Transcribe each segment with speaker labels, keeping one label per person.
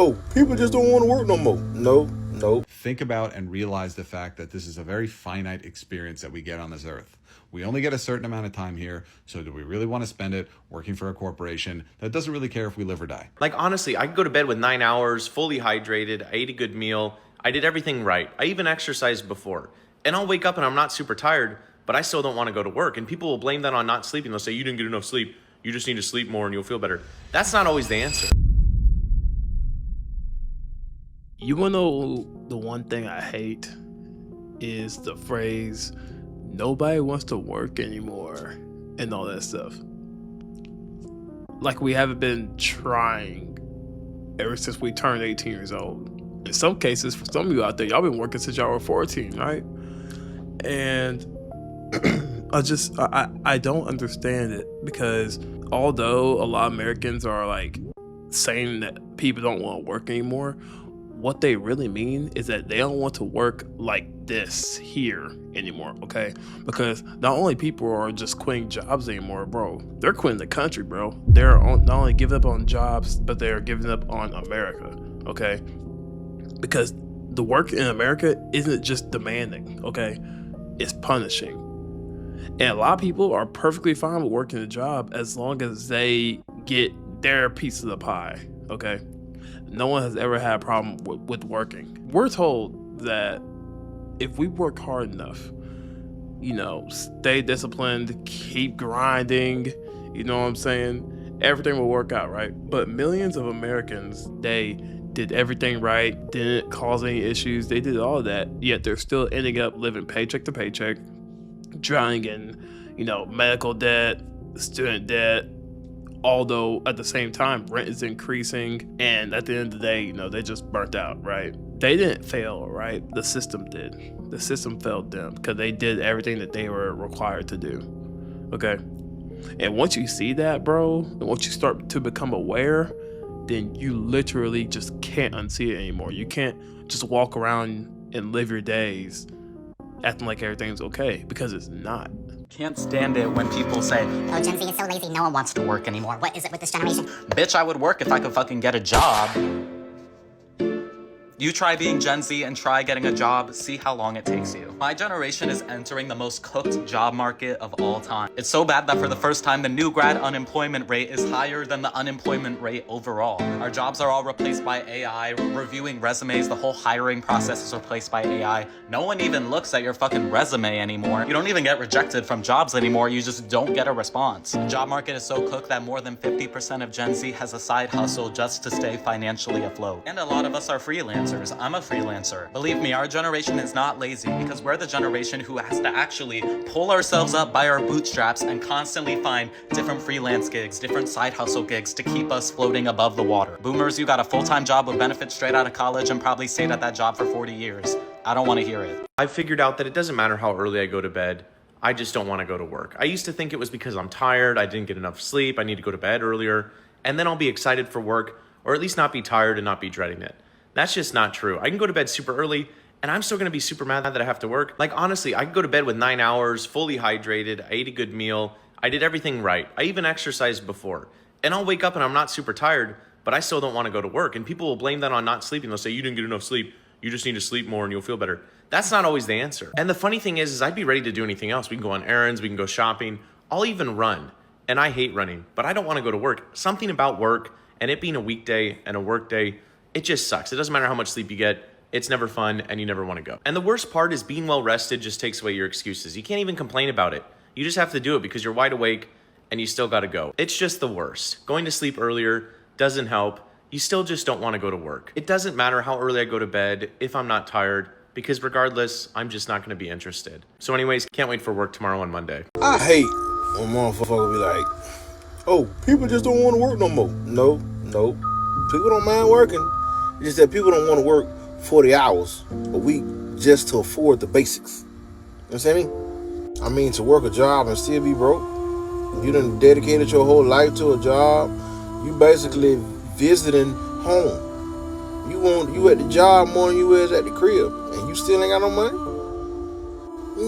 Speaker 1: Oh, people just don't want to work no more. No.
Speaker 2: Think about and realize the fact that this is a very finite experience that we get on this earth. We only get a certain amount of time here, so do we really want to spend it working for a corporation that doesn't really care if we live or die?
Speaker 3: Like, honestly, I could go to bed with 9 hours, fully hydrated, I ate a good meal, I did everything right. I even exercised before. And I'll wake up and I'm not super tired, but I still don't want to go to work. And people will blame that on not sleeping. They'll say, you didn't get enough sleep. You just need to sleep more and you'll feel better. That's not always the answer.
Speaker 4: You wanna know the one thing I hate is the phrase, nobody wants to work anymore, and all that stuff. Like we haven't been trying ever since we turned 18 years old. In some cases, for some of you out there, y'all been working since y'all were 14, right? And I don't understand it, because although a lot of Americans are like saying that people don't want to work anymore, what they really mean is that they don't want to work like this here anymore, okay? Because not only people are just quitting jobs anymore, bro, they're quitting the country, bro. They're not only giving up on jobs, but they're giving up on America, okay? Because the work in America isn't just demanding, okay? It's punishing. And a lot of people are perfectly fine with working a job as long as they get their piece of the pie, okay? No one has ever had a problem with working. We're told that if we work hard enough, you know, stay disciplined, keep grinding, you know what I'm saying, everything will work out, right? But millions of Americans, they did everything right, didn't cause any issues, they did all of that, yet they're still ending up living paycheck to paycheck, drowning in, you know, medical debt, student debt, although at the same time rent is increasing, and at the end of the day, you know, they just burnt out, right? They didn't fail, right? The system did. The system failed them because they did everything that they were required to do, okay? And once you see that, bro, and once you start to become aware, then you literally just can't unsee it anymore. You can't just walk around and live your days acting like everything's okay, because it's not.
Speaker 5: Can't stand it when people say,
Speaker 6: oh, Gen Z is so lazy, no one wants to work anymore. What is it with this generation?
Speaker 5: bitch, I would work if I could fucking get a job. You try being Gen Z and try getting a job, see how long it takes you. My generation is entering the most cooked job market of all time. It's so bad that for the first time, the new grad unemployment rate is higher than the unemployment rate overall. Our jobs are all replaced by AI, reviewing resumes, the whole hiring process is replaced by AI. No one even looks at your fucking resume anymore. You don't even get rejected from jobs anymore, you just don't get a response. The job market is so cooked that more than 50% of Gen Z has a side hustle just to stay financially afloat. And a lot of us are freelancers. I'm a freelancer. Believe me, our generation is not lazy because we're the generation who has to actually pull ourselves up by our bootstraps and constantly find different freelance gigs, different side hustle gigs to keep us floating above the water. Boomers, you got a full-time job with benefits straight out of college and probably stayed at that job for 40 years. I don't want to hear it.
Speaker 3: I've figured out that it doesn't matter how early I go to bed. I just don't want to go to work. I used to think it was because I'm tired, I didn't get enough sleep, I need to go to bed earlier, and then I'll be excited for work, or at least not be tired and not be dreading it. That's just not true. I can go to bed super early and I'm still going to be super mad that I have to work. Like, honestly, I could go to bed with 9 hours, fully hydrated, I ate a good meal, I did everything right. I even exercised before. And I'll wake up and I'm not super tired, but I still don't want to go to work. And people will blame that on not sleeping. They'll say, you didn't get enough sleep. You just need to sleep more and you'll feel better. That's not always the answer. And the funny thing is I'd be ready to do anything else. We can go on errands, we can go shopping. I'll even run. And I hate running, but I don't want to go to work. Something about work and it being a weekday and a work day, it just sucks. It doesn't matter how much sleep you get. It's never fun and you never want to go. And the worst part is being well rested just takes away your excuses. You can't even complain about it. You just have to do it because you're wide awake and you still got to go. It's just the worst. Going to sleep earlier doesn't help. You still just don't want to go to work. It doesn't matter how early I go to bed if I'm not tired, because regardless, I'm just not going to be interested. So anyways, can't wait for work tomorrow on Monday.
Speaker 1: I hate when motherfuckers be like, oh, people just don't want to work no more. No. People don't mind working. It's just that people don't want to work 40 hours a week just to afford the basics. You know what I'm saying? I mean, to work a job and still be broke. You done dedicated your whole life to a job. You basically visiting home. You at the job more than you is at the crib, and you still ain't got no money?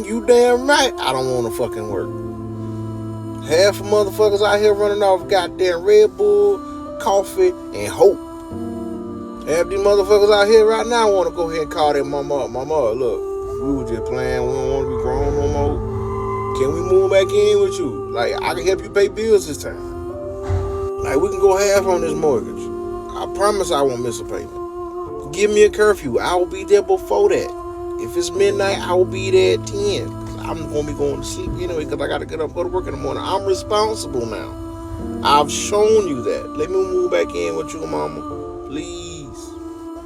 Speaker 1: You damn right I don't want to fucking work. Half of motherfuckers out here running off goddamn Red Bull, coffee, and hope. Half these motherfuckers out here right now want to go ahead and call their mama up. Mama, look, we were just playing. We don't want to be grown no more. Can we move back in with you? Like, I can help you pay bills this time. Like, we can go half on this mortgage. I promise I won't miss a payment. Give me a curfew. I will be there before that. If it's midnight, I will be there at 10. I'm going to be going to sleep anyway because I got to get up and go to work in the morning. I'm responsible now. I've shown you that. Let me move back in with you, mama. Please.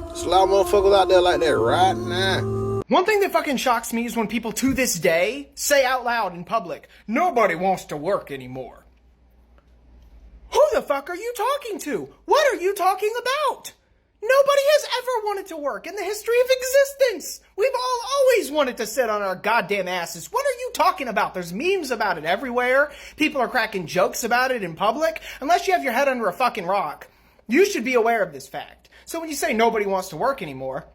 Speaker 1: There's a lot of motherfuckers out there like that right now.
Speaker 7: One thing that fucking shocks me is when people to this day say out loud in public, nobody wants to work anymore. Who the fuck are you talking to? What are you talking about? Nobody has ever wanted to work in the history of existence. We've all always wanted to sit on our goddamn asses. What are you talking about? There's memes about it everywhere. People are cracking jokes about it in public. Unless you have your head under a fucking rock, you should be aware of this fact. So when you say nobody wants to work anymore,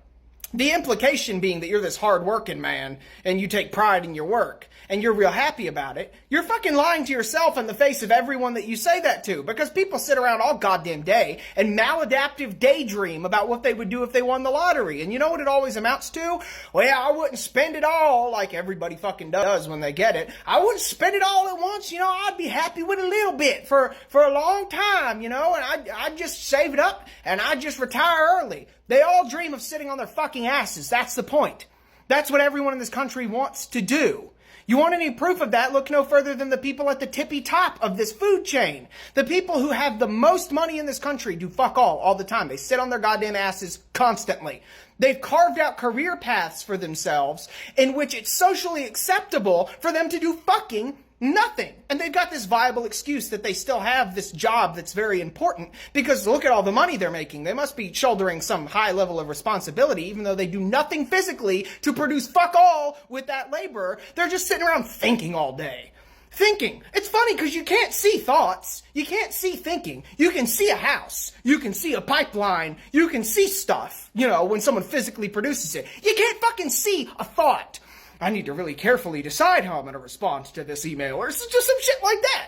Speaker 7: the implication being that you're this hard-working man and you take pride in your work and you're real happy about it, you're fucking lying to yourself in the face of everyone that you say that to, because people sit around all goddamn day and maladaptive daydream about what they would do if they won the lottery. And you know what it always amounts to? Well, I wouldn't spend it all like everybody fucking does when they get it. I wouldn't spend it all at once, I'd be happy with a little bit for a long time, and I'd just save it up and I'd just retire early. They all dream of sitting on their fucking asses. That's the point. That's what everyone in this country wants to do. You want any proof of that? Look no further than the people at the tippy top of this food chain. The people who have the most money in this country do fuck all the time. They sit on their goddamn asses constantly. They've carved out career paths for themselves in which it's socially acceptable for them to do fucking nothing. And they've got this viable excuse that they still have this job that's very important because look at all the money they're making. They must be shouldering some high level of responsibility even though they do nothing physically to produce fuck all with that labor. They're just sitting around thinking all day. Thinking. It's funny because you can't see thoughts. You can't see thinking. You can see a house. You can see a pipeline. You can see stuff, when someone physically produces it. You can't fucking see a thought. I need to really carefully decide how I'm going to respond to this email, or it's just some shit like that.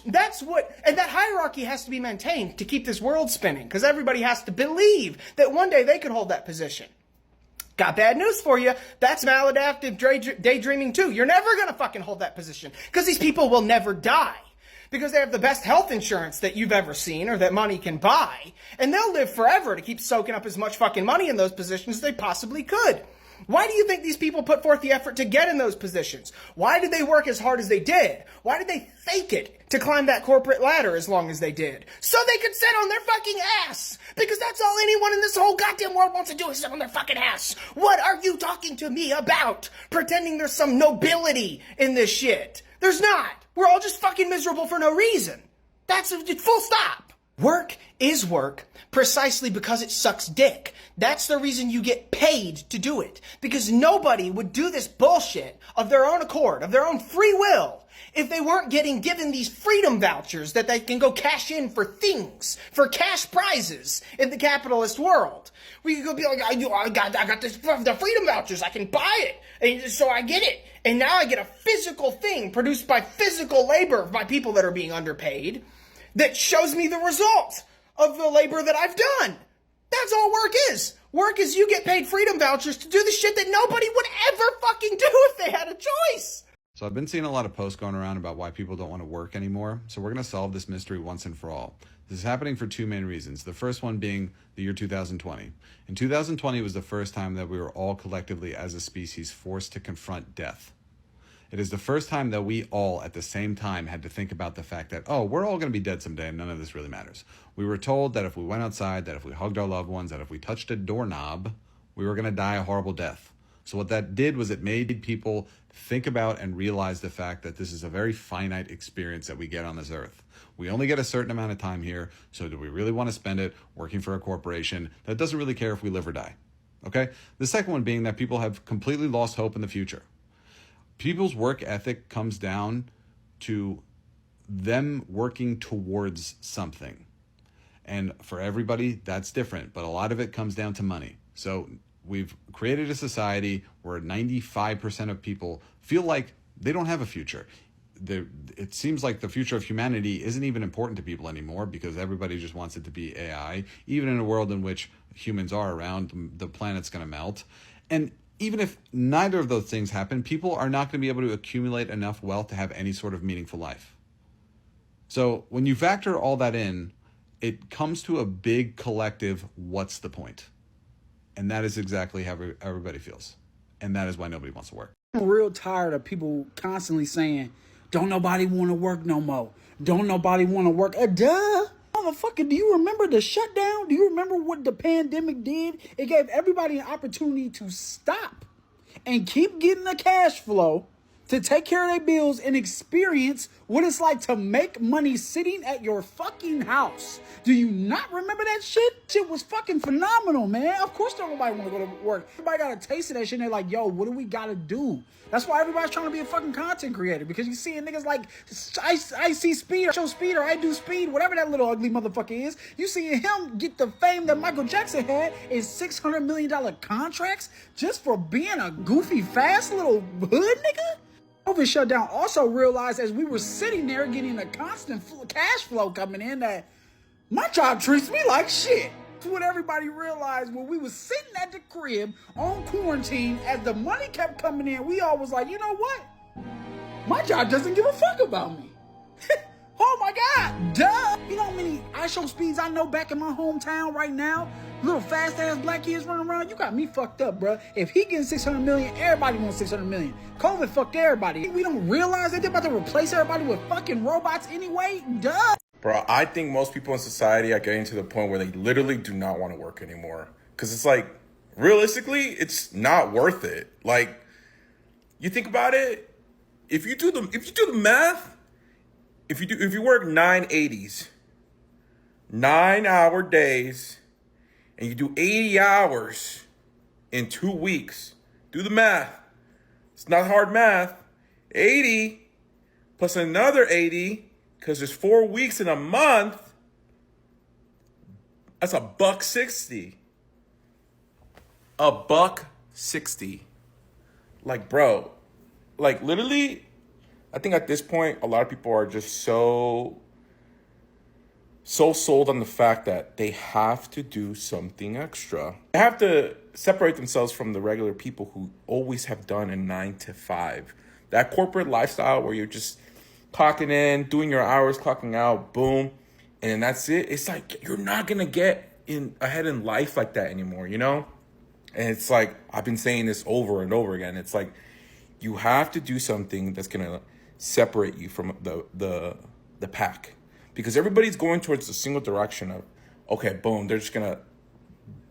Speaker 7: That's what, and that hierarchy has to be maintained to keep this world spinning, because everybody has to believe that one day they could hold that position. Got bad news for you. That's maladaptive daydreaming too. You're never going to fucking hold that position, because these people will never die. Because they have the best health insurance that you've ever seen or that money can buy, and they'll live forever to keep soaking up as much fucking money in those positions as they possibly could. Why do you think these people put forth the effort to get in those positions? Why did they work as hard as they did? Why did they fake it to climb that corporate ladder as long as they did? So they could sit on their fucking ass! Because that's all anyone in this whole goddamn world wants to do is sit on their fucking ass! What are you talking to me about? Pretending there's some nobility in this shit. There's not. We're all just fucking miserable for no reason. That's full stop. Work is work precisely because it sucks dick. That's the reason you get paid to do it. Because nobody would do this bullshit of their own accord, of their own free will, if they weren't getting given these freedom vouchers that they can go cash in for things, for cash prizes in the capitalist world. Where you go be like, I got this, the freedom vouchers, I can buy it, and so I get it. And now I get a physical thing produced by physical labor by people that are being underpaid that shows me the result of the labor that I've done. That's all work is. Work is you get paid freedom vouchers to do the shit that nobody would ever fucking do if they had a choice.
Speaker 2: So I've been seeing a lot of posts going around about why people don't want to work anymore. So we're going to solve this mystery once and for all. This is happening for two main reasons. The first one being the year 2020. In 2020 was the first time that we were all collectively as a species forced to confront death. It is the first time that we all at the same time had to think about the fact that, we're all going to be dead someday and none of this really matters. We were told that if we went outside, that if we hugged our loved ones, that if we touched a doorknob, we were going to die a horrible death. So what that did was it made people think about and realize the fact that this is a very finite experience that we get on this earth. We only get a certain amount of time here, so do we really want to spend it working for a corporation that doesn't really care if we live or die? Okay? The second one being that people have completely lost hope in the future. People's work ethic comes down to them working towards something. And for everybody, that's different, but a lot of it comes down to money. So we've created a society where 95% of people feel like they don't have a future. it seems like the future of humanity isn't even important to people anymore because everybody just wants it to be AI. Even in a world in which humans are around, the planet's going to melt. And even if neither of those things happen, people are not going to be able to accumulate enough wealth to have any sort of meaningful life. So when you factor all that in, it comes to a big collective, what's the point? And that is exactly how everybody feels. And that is why nobody wants to work.
Speaker 8: I'm real tired of people constantly saying, don't nobody want to work no more. Don't nobody want to work. Duh. Motherfucker, do you remember the shutdown? Do you remember what the pandemic did? It gave everybody an opportunity to stop and keep getting the cash flow to take care of their bills and experience what it's like to make money sitting at your fucking house. Do you not remember that shit? Shit was fucking phenomenal, man. Of course don't nobody want to go to work. Everybody got a taste of that shit and they're like, yo, what do we gotta do? That's why everybody's trying to be a fucking content creator, because you see niggas like I see Speed, or Show Speed, or I Do Speed, whatever that little ugly motherfucker is. You see him get the fame that Michael Jackson had in $600 million contracts just for being a goofy, fast little hood nigga? COVID shutdown also realized as we were sitting there getting a constant cash flow coming in that my job treats me like shit. That's what everybody realized when we was sitting at the crib on quarantine. As the money kept coming in, we all was like, you know what? My job doesn't give a fuck about me. Oh my God, duh. You know how many I Show Speeds I know back in my hometown right now? Little fast ass black kids running around. You got me fucked up, bruh. If he getting 600 million, everybody wants 600 million. COVID fucked everybody. We don't realize that they're about to replace everybody with fucking robots anyway? Duh.
Speaker 9: Bro, I think most people in society are getting to the point where they literally do not want to work anymore. Because it's like, realistically, it's not worth it. Like, you think about it, if you do the math, if you work 980s, 9-hour days, and you do 80 hours in 2 weeks, do the math. It's not hard math. 80 plus another 80, because there's 4 weeks in a month. That's $160. $160. Like, bro, like literally, I think at this point, a lot of people are just so sold on the fact that they have to do something extra. They have to separate themselves from the regular people who always have done a 9 to 5. That corporate lifestyle where you're just clocking in, doing your hours, clocking out, boom, and then that's it. It's like you're not gonna get ahead in life like that anymore, you know? And it's like, I've been saying this over and over again. It's like you have to do something that's gonna separate you from the pack. Because everybody's going towards a single direction of, okay, boom, they're just gonna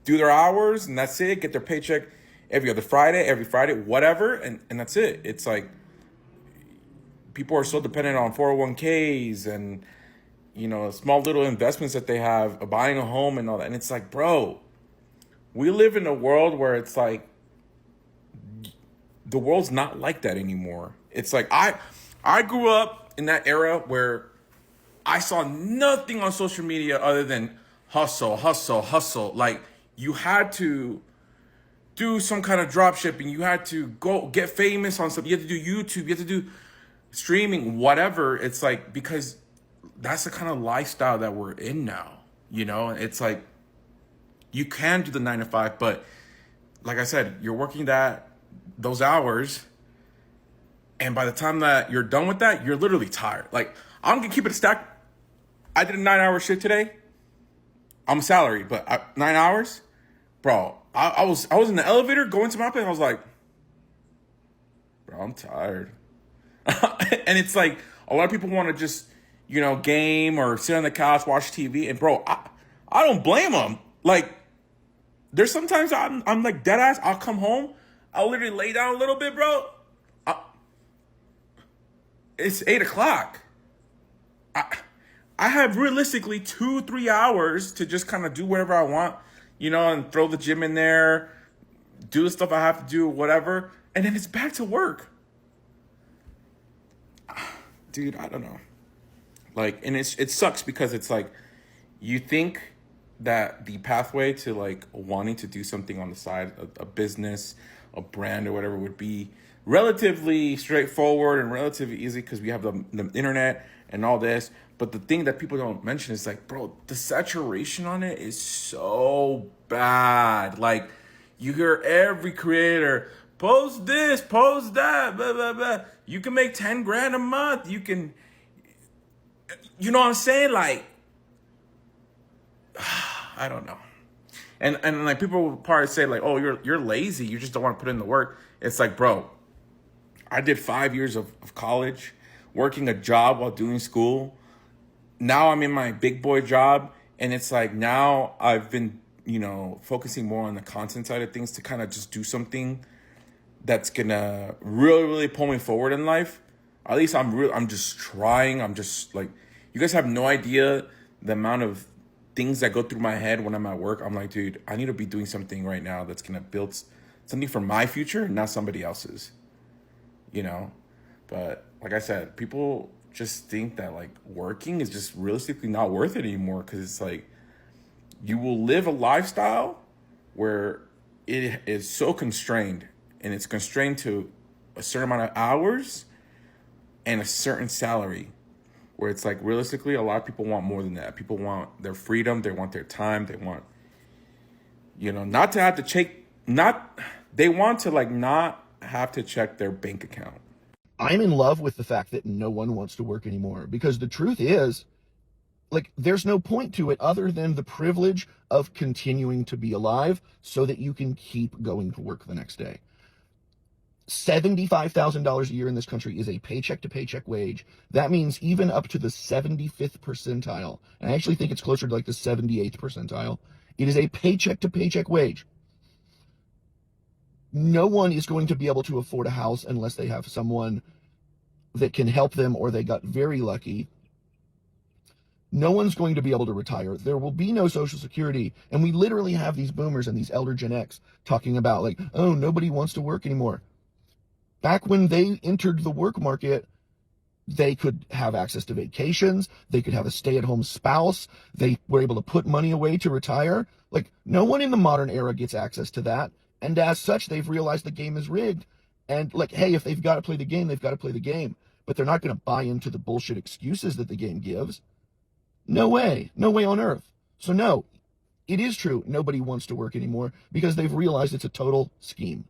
Speaker 9: do their hours and that's it, get their paycheck every Friday, whatever, and that's it. It's like people are so dependent on 401ks and, you know, small little investments that they have, buying a home and all that. And it's like, bro, we live in a world where it's like the world's not like that anymore. It's like I grew up in that era where I saw nothing on social media other than hustle. Like, you had to do some kind of drop shipping. You had to go get famous on something. You had to do YouTube. You had to do streaming, whatever. It's like, because that's the kind of lifestyle that we're in now, you know? It's like, you can do the 9 to 5, but like I said, you're working those hours, and by the time that you're done with that, you're literally tired. Like, I'm gonna keep it a stack. I did a 9-hour shift today. I'm salaried, but 9 hours, bro. I was in the elevator going to my place. I was like, bro, I'm tired. And it's like a lot of people want to just, you know, game or sit on the couch, watch TV, and bro, I don't blame them. Like, there's sometimes I'm like dead ass. I'll come home, I'll literally lay down a little bit, bro. It's 8 o'clock. I have realistically 2-3 hours to just kind of do whatever I want, you know, and throw the gym in there, do the stuff I have to do, whatever, and then it's back to work. Dude, I don't know. Like, and it sucks because it's like, you think that the pathway to like wanting to do something on the side, a business, a brand or whatever would be relatively straightforward and relatively easy because we have the internet and all this. But the thing that people don't mention is like, bro, the saturation on it is so bad. Like, you hear every creator post this, post that, blah, blah, blah. You can make 10 grand a month. You can, you know what I'm saying? Like, I don't know. And like, people will probably say like, oh, you're lazy. You just don't want to put in the work. It's like, bro, I did 5 years of college, working a job while doing school. Now I'm in my big boy job, and it's like now I've been, focusing more on the content side of things to kind of just do something that's gonna really, really pull me forward in life. At least I'm just trying. I'm just like, you guys have no idea the amount of things that go through my head when I'm at work. I'm like, dude, I need to be doing something right now that's gonna build something for my future, not somebody else's. But like I said, people just think that like working is just realistically not worth it anymore, because it's like you will live a lifestyle where it is so constrained, and it's constrained to a certain amount of hours and a certain salary, where it's like realistically a lot of people want more than that. People want their freedom, they want their time, they want not to have to they want to like not have to check their bank account.
Speaker 10: I'm in love with the fact that no one wants to work anymore, because the truth is, like, there's no point to it other than the privilege of continuing to be alive so that you can keep going to work the next day. $75,000 a year in this country is a paycheck to paycheck wage. That means even up to the 75th percentile, and I actually think it's closer to like the 78th percentile, it is a paycheck to paycheck wage. No one is going to be able to afford a house unless they have someone that can help them, or they got very lucky. No one's going to be able to retire. There will be no Social Security. And we literally have these boomers and these elder Gen X talking about like, oh, nobody wants to work anymore. Back when they entered the work market, they could have access to vacations. They could have a stay-at-home spouse. They were able to put money away to retire. Like, no one in the modern era gets access to that. And as such, they've realized the game is rigged. And like, hey, if they've got to play the game, they've got to play the game. But they're not going to buy into the bullshit excuses that the game gives. No way. No way on earth. So no, it is true. Nobody wants to work anymore because they've realized it's a total scheme.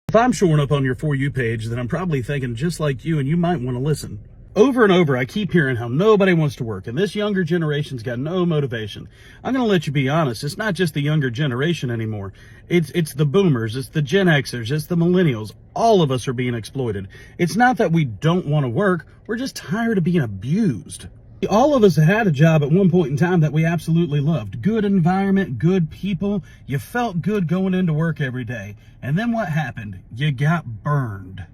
Speaker 11: If I'm showing up on your For You page, then I'm probably thinking just like you, and you might want to listen. Over and over, I keep hearing how nobody wants to work, and this younger generation's got no motivation. I'm going to let you be honest. It's not just the younger generation anymore. It's the boomers, it's the Gen Xers, it's the millennials. All of us are being exploited. It's not that we don't want to work. We're just tired of being abused. All of us had a job at one point in time that we absolutely loved. Good environment, good people. You felt good going into work every day. And then what happened? You got burned.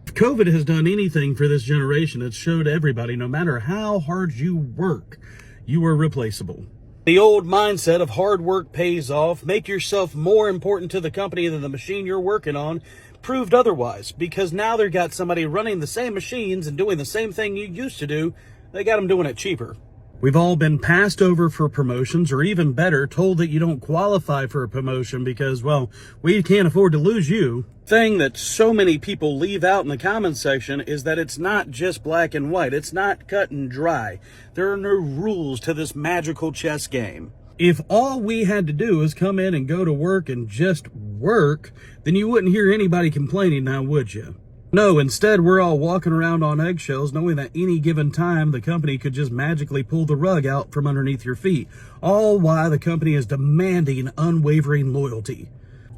Speaker 11: If COVID has done anything for this generation, it's showed everybody, no matter how hard you work, you are replaceable. The old mindset of hard work pays off, make yourself more important to the company than the machine you're working on, proved otherwise, because now they've got somebody running the same machines and doing the same thing you used to do. They got them doing it cheaper. We've all been passed over for promotions, or even better, told that you don't qualify for a promotion because, well, we can't afford to lose you. Thing that so many people leave out in the comments section is that it's not just black and white. It's not cut and dry. There are no rules to this magical chess game. If all we had to do is come in and go to work and just work, then you wouldn't hear anybody complaining now, would you? No, instead we're all walking around on eggshells knowing that any given time the company could just magically pull the rug out from underneath your feet. All while the company is demanding unwavering loyalty.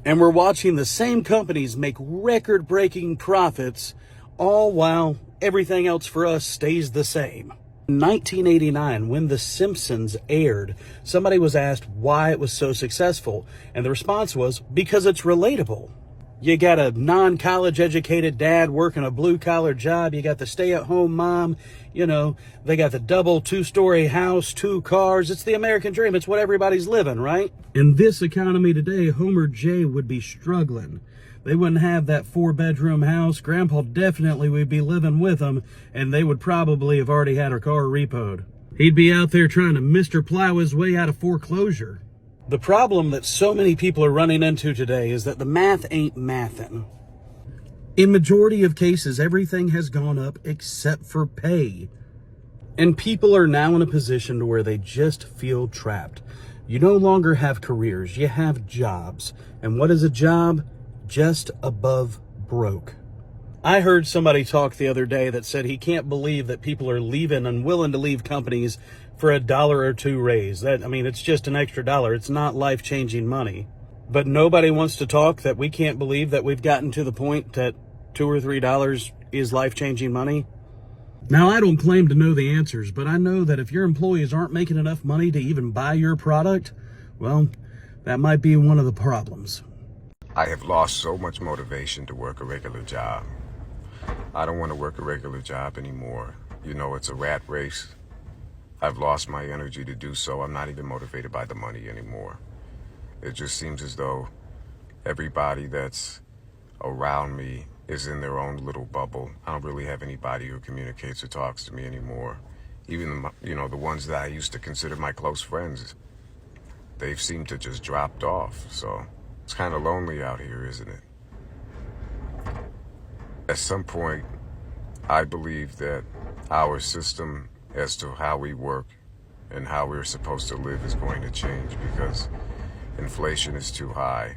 Speaker 11: And we're watching the same companies make record-breaking profits, all while everything else for us stays the same. In 1989, when The Simpsons aired, somebody was asked why it was so successful, and the response was, because it's relatable. You got a non-college educated dad working a blue-collar job. You got the stay-at-home mom. You know, they got the double 2-story house, 2 cars. It's the American dream. It's what everybody's living, right? In this economy today, Homer J would be struggling. They wouldn't have that 4-bedroom house. Grandpa definitely would be living with them, and they would probably have already had her car repoed. He'd be out there trying to Mr. Plow his way out of foreclosure. The problem that so many people are running into today is that the math ain't mathin'. In majority of cases, everything has gone up except for pay. And people are now in a position to where they just feel trapped. You no longer have careers, you have jobs. And what is a job? Just above broke. I heard somebody talk the other day that said he can't believe that people are leaving and willing to leave companies for $1 or $2 raise. It's just an extra dollar. It's not life-changing money. But nobody wants to talk that we can't believe that we've gotten to the point that $2 or $3 is life-changing money. Now, I don't claim to know the answers, but I know that if your employees aren't making enough money to even buy your product, well, that might be one of the problems.
Speaker 12: I have lost so much motivation to work a regular job. I don't want to work a regular job anymore. You know, it's a rat race. I've lost my energy to do so. I'm not even motivated by the money anymore. It just seems as though everybody that's around me is in their own little bubble. I don't really have anybody who communicates or talks to me anymore. Even, the ones that I used to consider my close friends, they've seemed to just dropped off. So it's kind of lonely out here, isn't it? At some point, I believe that our system as to how we work and how we're supposed to live is going to change because inflation is too high.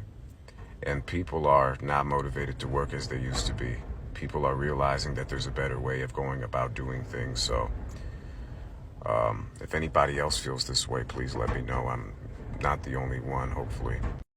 Speaker 12: And people are not motivated to work as they used to be. People are realizing that there's a better way of going about doing things. So if anybody else feels this way, please let me know. I'm not the only one, hopefully.